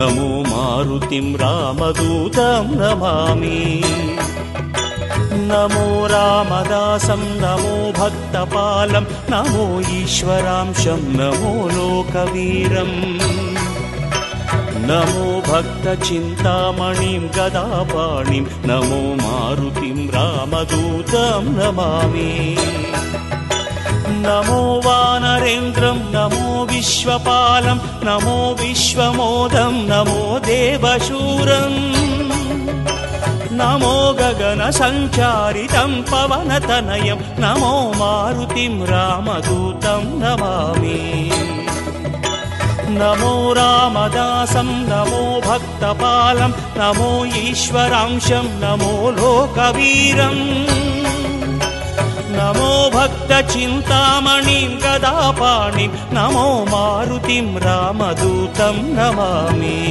नमो मारुतिं रामदूतं Namami. नमो रामदासं नमो भक्तपालं नमो ईश्वरांशं नमो लोकवीरम्। नमो भक्तचिन्तामणिं गदापाणिं नमो मारुतिं रामदूतं Namami. नमो वानरेन्द्रं नमो विश्वपालं नमो विश्वमोदं नमो देवशूरम्। नमो गगनसञ्चारितं पवनतनयं नमो मारुतिं रामदूतं Namami. नमो रामदासं नमो भक्तपालं नमो ईश्वरांशं नमो लोकवीरम्। नमो भक्तचिन्तामणिं गदापाणिं नमो मारुतिं रामदूतं Namami.